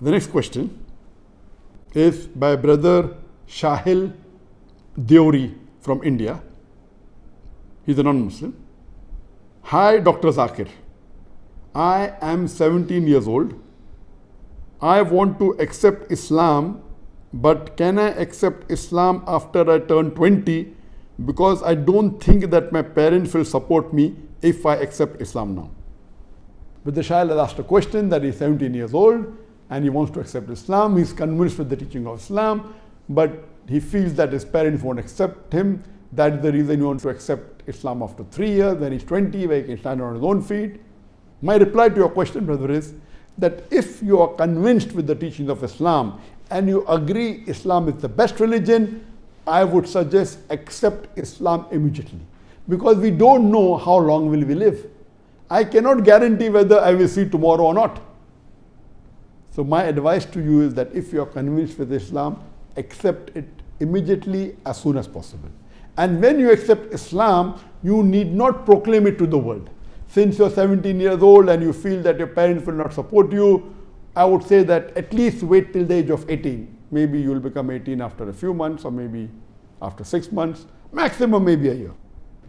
The next question is by brother Shahil Deori from India. He's a non-Muslim. Hi, Dr. Zakir. I am 17 years old. I want to accept Islam, but can I accept Islam after I turn 20? Because I don't think that my parents will support me if I accept Islam now. But the child has asked a question that he's 17 years old and he wants to accept Islam. He's convinced with the teaching of Islam, but he feels that his parents won't accept him. That's the reason he wants to accept Islam after 3 years, when he's 20, where he can stand on his own feet. My reply to your question, brother, is that if you are convinced with the teachings of Islam and you agree Islam is the best religion, I would suggest accept Islam immediately. Because we don't know how long will we live. I cannot guarantee whether I will see tomorrow or not. So my advice to you is that if you are convinced with Islam, accept it immediately as soon as possible. And when you accept Islam, you need not proclaim it to the world. Since you're 17 years old and you feel that your parents will not support you, I would say that at least wait till the age of 18. Maybe you'll become 18 after a few months, or maybe after 6 months, maximum maybe a year.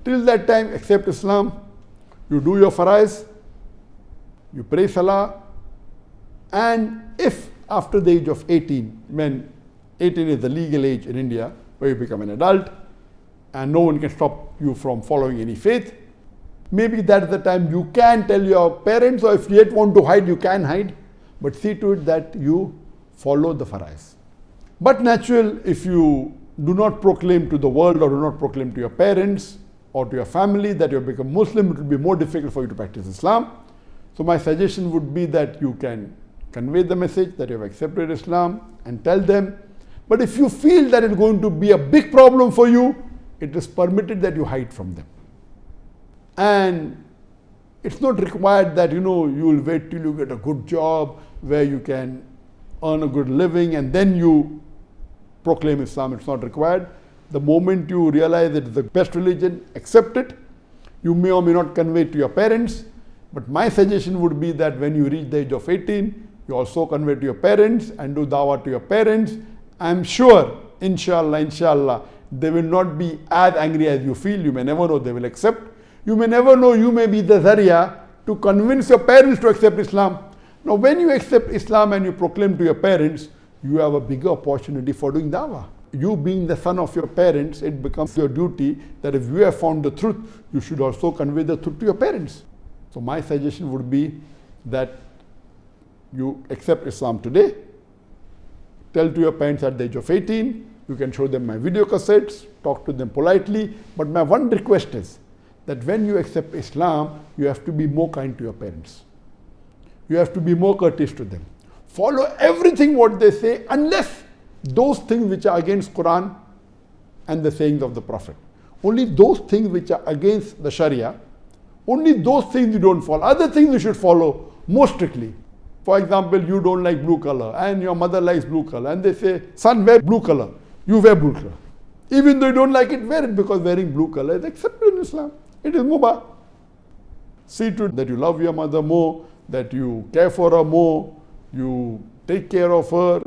Till that time, accept Islam. You do your farais, you pray salah, and if after the age of 18, when 18 is the legal age in India, where you become an adult, and no one can stop you from following any faith, maybe that's the time you can tell your parents, or if you yet want to hide, you can hide, but see to it that you follow the farais. But natural, if you do not proclaim to the world or do not proclaim to your parents or to your family that you have become Muslim, it will be more difficult for you to practice Islam. So my suggestion would be that you can convey the message that you have accepted Islam and tell them. But if you feel that it's going to be a big problem for you, it is permitted that you hide from them. And it's not required that you will wait till you get a good job where you can earn a good living and then you proclaim Islam. It's not required. The moment you realize it's the best religion, accept it. You may or may not convey it to your parents, but my suggestion would be that when you reach the age of 18, you also convey to your parents and do dawah to your parents. I'm sure, inshallah, they will not be as angry as you feel. You may never know, they will accept. You may never know, you may be the zaria to convince your parents to accept Islam. Now, when you accept Islam and you proclaim to your parents, you have a bigger opportunity for doing dawah. You being the son of your parents, it becomes your duty that if you have found the truth, you should also convey the truth to your parents. So my suggestion would be that you accept Islam today, tell to your parents at the age of 18, you can show them my video cassettes, talk to them politely, but my one request is that when you accept Islam, you have to be more kind to your parents. You have to be more courteous to them. Follow everything what they say, unless those things which are against Quran and the sayings of the Prophet. Only those things which are against the Sharia, only those things you don't follow. Other things you should follow more strictly. For example, you don't like blue color and your mother likes blue color and they say, son, wear blue color. You wear blue color. Even though you don't like it, wear it, because wearing blue color is accepted in Islam. It is mubah. See to it that you love your mother more, that you care for her more, you take care of her,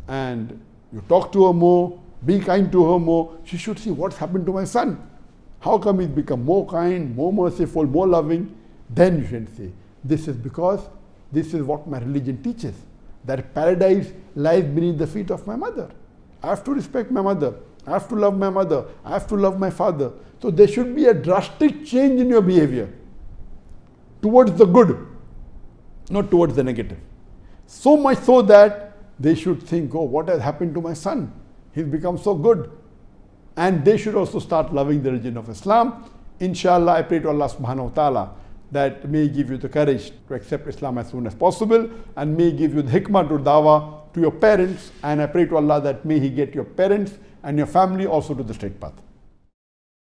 and you talk to her more, be kind to her more. She should see what's happened to my son. How come he's become more kind, more merciful, more loving? Then you should say, this is because this is what my religion teaches, that paradise lies beneath the feet of my mother. I have to respect my mother. I have to love my mother. I have to love my father. So there should be a drastic change in your behavior towards the good, not towards the negative. So much so that they should think, oh, what has happened to my son? He's become so good. And they should also start loving the religion of Islam. Inshallah, I pray to Allah subhanahu wa ta'ala that may give you the courage to accept Islam as soon as possible, and may give you the hikmah to dawah to your parents. And I pray to Allah that may He get your parents and your family also to the straight path.